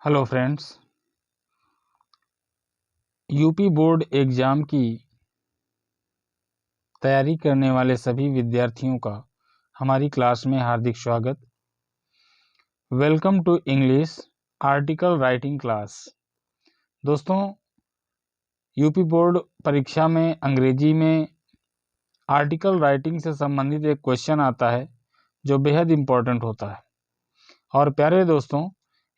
Hello friends, UP board exam की तैयारी करने वाले सभी विद्यार्थियों का हमारी क्लास में हार्दिक स्वागत। Welcome to English article writing class. दोस्तों, यूपी बोर्ड परीक्षा में अंग्रेजी में आर्टिकल राइटिंग से संबंधित एक क्वेश्चन आता है जो बेहद इम्पोर्टेंट होता है। और प्यारे दोस्तों,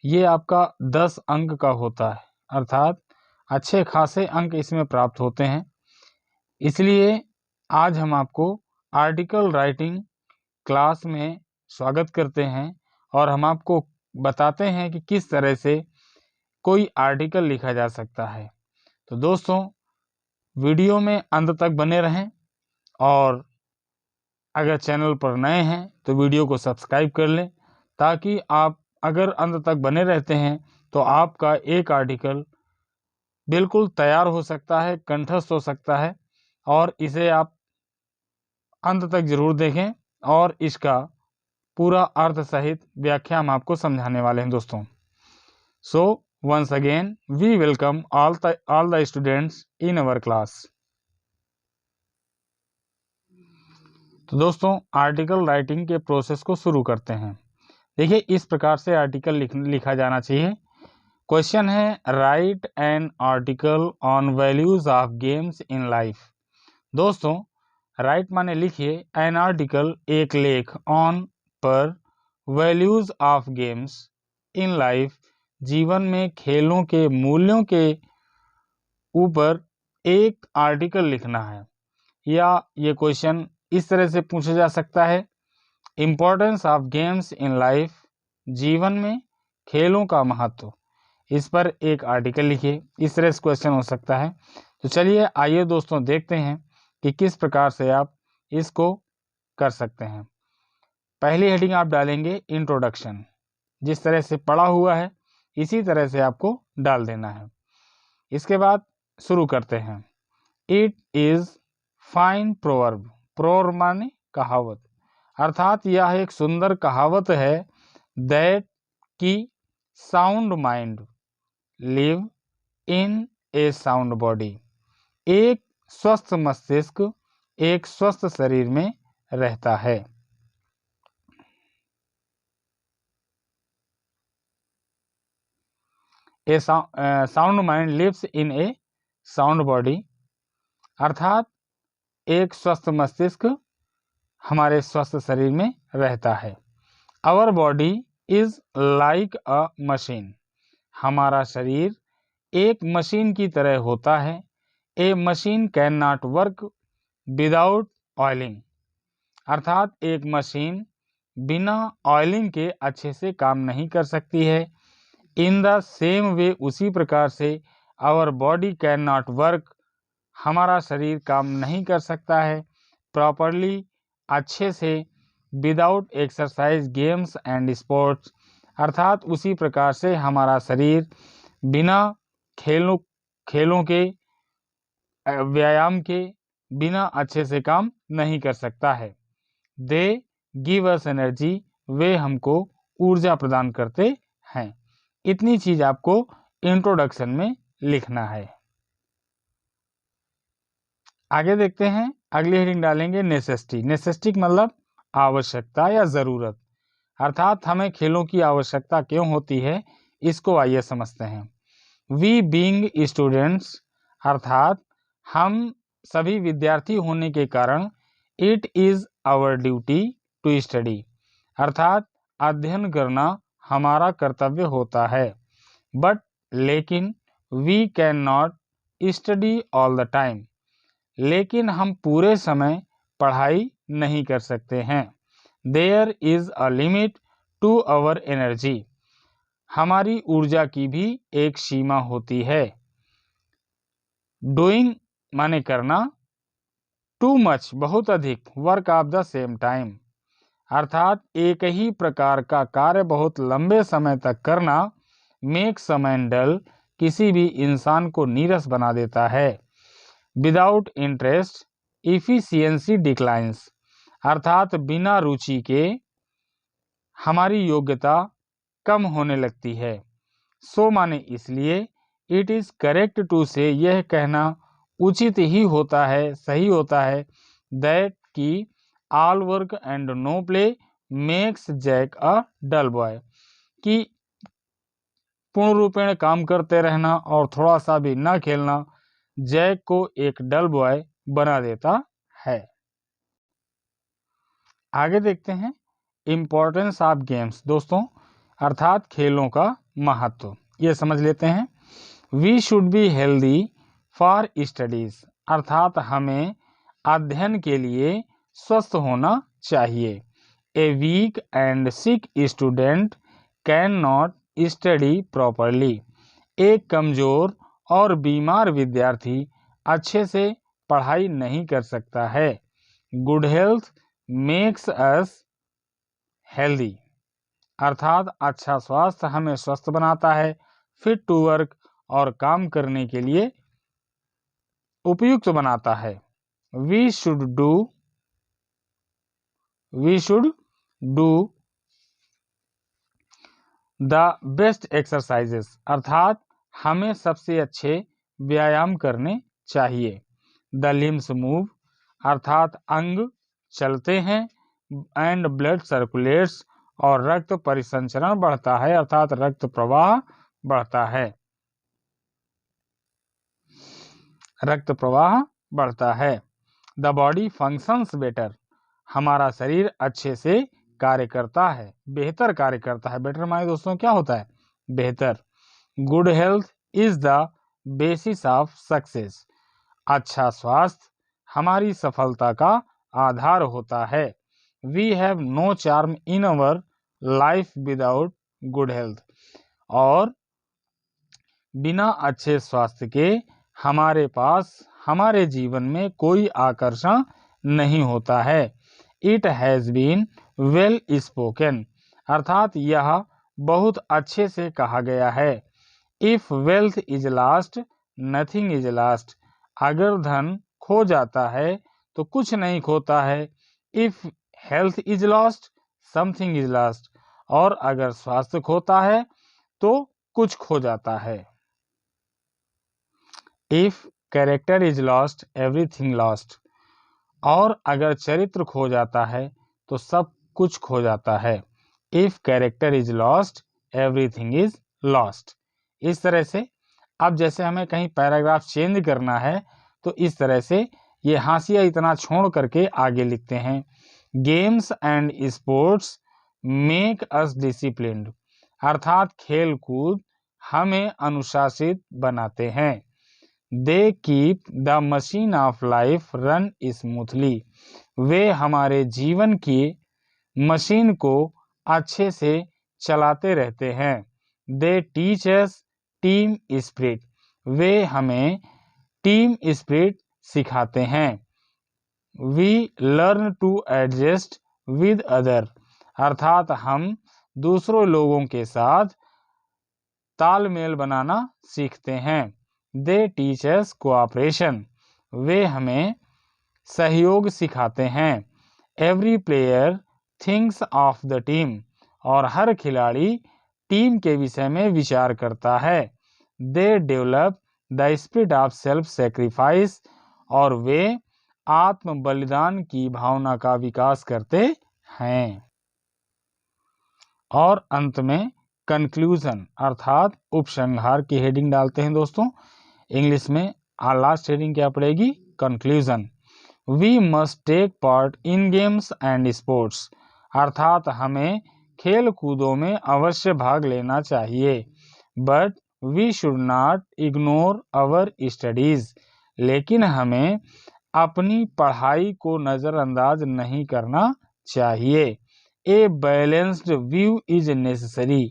ये आपका 10 अंक का होता है, अर्थात अच्छे खासे अंक इसमें प्राप्त होते हैं। इसलिए आज हम आपको आर्टिकल राइटिंग क्लास में स्वागत करते हैं और हम आपको बताते हैं कि किस तरह से कोई आर्टिकल लिखा जा सकता है। तो दोस्तों, वीडियो में अंत तक बने रहें और अगर चैनल पर नए हैं तो वीडियो को सब्सक्राइब कर लें, ताकि आप अगर अंत तक बने रहते हैं तो आपका एक आर्टिकल बिल्कुल तैयार हो सकता है, कंठस्थ हो सकता है। और इसे आप अंत तक जरूर देखें और इसका पूरा अर्थ सहित व्याख्या हम आपको समझाने वाले हैं दोस्तों। So once again we welcome all the students in our class. तो दोस्तों, आर्टिकल राइटिंग के प्रोसेस को शुरू करते हैं। देखिए, इस प्रकार से आर्टिकल लिखा जाना चाहिए। क्वेश्चन है, right an article on values of games in life. दोस्तों, राइट माने लिखिए, एन आर्टिकल एक लेख, ऑन पर, values of games in life जीवन में खेलों के मूल्यों के ऊपर एक आर्टिकल लिखना है। या ये क्वेश्चन इस तरह से पूछा जा सकता है, importance of games in life, जीवन में खेलों का महत्व, इस पर एक आर्टिकल लिखिए। इस तरह से क्वेश्चन हो सकता है। तो चलिए आइए दोस्तों, देखते हैं कि किस प्रकार से आप इसको कर सकते हैं। पहली हेडिंग आप डालेंगे इंट्रोडक्शन। जिस तरह से पढ़ा हुआ है इसी तरह से आपको डाल देना है। इसके बाद शुरू करते हैं। It is fine proverb. Proverb माने कहावत, अर्थात यह एक सुंदर कहावत है। दैट की sound mind live in a sound body. एक स्वस्थ मस्तिष्क एक स्वस्थ शरीर में रहता है। A sound mind lives in a sound body, अर्थात एक स्वस्थ मस्तिष्क हमारे स्वस्थ शरीर में रहता है। Our body is like a machine. हमारा शरीर एक मशीन की तरह होता है। A machine can not work without oiling, अर्थात एक मशीन बिना ऑयलिंग के अच्छे से काम नहीं कर सकती है। इन द सेम वे, उसी प्रकार से, our body can not work, हमारा शरीर काम नहीं कर सकता है प्रॉपरली, अच्छे से, without exercise games and sports, अर्थात उसी प्रकार से हमारा शरीर बिना खेलों के, व्यायाम के बिना अच्छे से काम नहीं कर सकता है। दे गिव अस एनर्जी, वे हमको ऊर्जा प्रदान करते हैं। इतनी चीज आपको इंट्रोडक्शन में लिखना है। आगे देखते हैं, अगली हेडिंग डालेंगे नेसेसिटी। नेसेसिटी मतलब आवश्यकता या जरूरत, अर्थात हमें खेलों की आवश्यकता क्यों होती है, इसको आइए समझते हैं। वी बीइंग स्टूडेंट्स, अर्थात हम सभी विद्यार्थी होने के कारण, it is our duty to study, अर्थात अध्ययन करना हमारा कर्तव्य होता है। बट लेकिन, we can not study all the time, लेकिन हम पूरे समय पढ़ाई नहीं कर सकते हैं। There is a limit to our energy, हमारी ऊर्जा की भी एक सीमा होती है। डूइंग माने करना, टू मच बहुत अधिक, work of the same time, अर्थात एक ही प्रकार का कार्य बहुत लंबे समय तक करना, मेक्स अ मैन डल, किसी भी इंसान को नीरस बना देता है। विदाउट इंटरेस्ट इफिशियंसी डिक्लाइंस, अर्थात बिना रुचि के हमारी योग्यता कम होने लगती है। सो माने इसलिए, इट इज करेक्ट टू से यह कहना उचित ही होता है, सही होता है, दैट की all work and no play makes Jack a dull boy, कि पूर्ण रूपेण काम करते रहना और थोड़ा सा भी न खेलना जैक को एक डल बॉय बना देता है। आगे देखते हैं इम्पोर्टेंस ऑफ गेम्स दोस्तों, अर्थात खेलों का महत्व, ये समझ लेते हैं। We should be healthy for studies, अर्थात हमें अध्ययन के लिए स्वस्थ होना चाहिए। A weak and sick student can not study properly, एक कमजोर और बीमार विद्यार्थी अच्छे से पढ़ाई नहीं कर सकता है। Good health makes us healthy, अर्थात अच्छा स्वास्थ्य हमें स्वस्थ बनाता है, फिट टू वर्क और काम करने के लिए उपयुक्त बनाता है। We should do the best exercises, अर्थात हमें सबसे अच्छे व्यायाम करने चाहिए। द लिम्स मूव, अर्थात अंग चलते हैं, एंड ब्लड सर्कुलेट्स, और रक्त परिसंचरण बढ़ता है, अर्थात रक्त प्रवाह बढ़ता है, रक्त प्रवाह बढ़ता है। द बॉडी फंक्शंस बेटर, हमारा शरीर अच्छे से कार्य करता है, बेहतर कार्य करता है। बेटर माने दोस्तों क्या होता है? बेहतर। Good health is the basis of success, अच्छा स्वास्थ्य हमारी सफलता का आधार होता है। We have no charm in our life without good health, और बिना अच्छे स्वास्थ्य के हमारे पास हमारे जीवन में कोई आकर्षण नहीं होता है। It has been well spoken, अर्थात यह बहुत अच्छे से कहा गया है। If wealth is lost nothing is lost, अगर धन खो जाता है तो कुछ नहीं खोता है। If health is lost something is lost, और अगर स्वास्थ्य खोता है तो कुछ खो जाता है। If character is lost everything lost, और अगर चरित्र खो जाता है तो सब कुछ खो जाता है। If character is lost everything is lost. इस तरह से अब जैसे हमें कहीं पैराग्राफ चेंज करना है तो इस तरह से ये हाशिया इतना छोड़ करके आगे लिखते हैं। Games and sports make us disciplined, अर्थात खेल कूद हमें अनुशासित बनाते हैं। They keep the machine of life run smoothly, वे हमारे जीवन की मशीन को अच्छे से चलाते रहते हैं। They teach us team spirit, वे हमें टीम स्पिरिट सिखाते हैं। We learn to adjust with other, अर्थात हम दूसरों लोगों के साथ तालमेल बनाना सीखते हैं। दे टीच अस कोऑपरेशन, वे हमें सहयोग सिखाते हैं। Every player thinks of the team, और हर खिलाड़ी टीम के विषय में विचार करता है। They develop the spirit of self sacrifice, और वे आत्म बलिदान की भावना का विकास करते हैं। और अंत में कंक्लूजन अर्थात उपसंहार की हेडिंग डालते हैं दोस्तों। इंग्लिश में लास्ट हेडिंग क्या पड़ेगी? Conclusion. We must take part in games and sports, अर्थात हमें खेल कूदों में अवश्य भाग लेना चाहिए। But we should not ignore our studies, लेकिन हमें अपनी पढ़ाई को नज़रअंदाज नहीं करना चाहिए। A balanced view is necessary,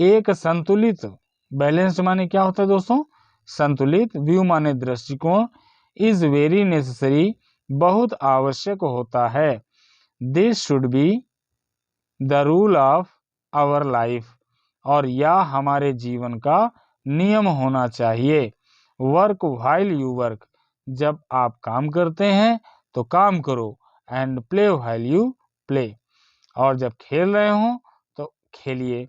एक संतुलित, बैलेंस्ड माने क्या होता है दोस्तों? संतुलित, व्यू माने दृष्टिकोण, इज वेरी नेसेसरी बहुत आवश्यक होता है। This should be the rule of our life, और यह हमारे जीवन का नियम होना चाहिए। वर्क व्हाइल यू वर्क, जब आप काम करते हैं तो काम करो। And play while you play, और जब खेल रहे हो तो खेलिए।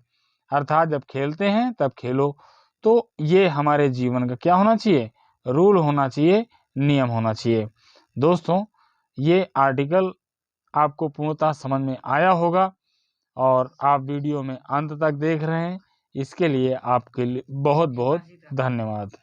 अर्थात जब खेलते हैं तब खेलो। तो ये हमारे जीवन का क्या होना चाहिए, रूल होना चाहिए, नियम होना चाहिए। दोस्तों ये आर्टिकल आपको पूर्णतः समझ में आया होगा और आप वीडियो में अंत तक देख रहे हैं, इसके लिए आपके लिए बहुत बहुत धन्यवाद।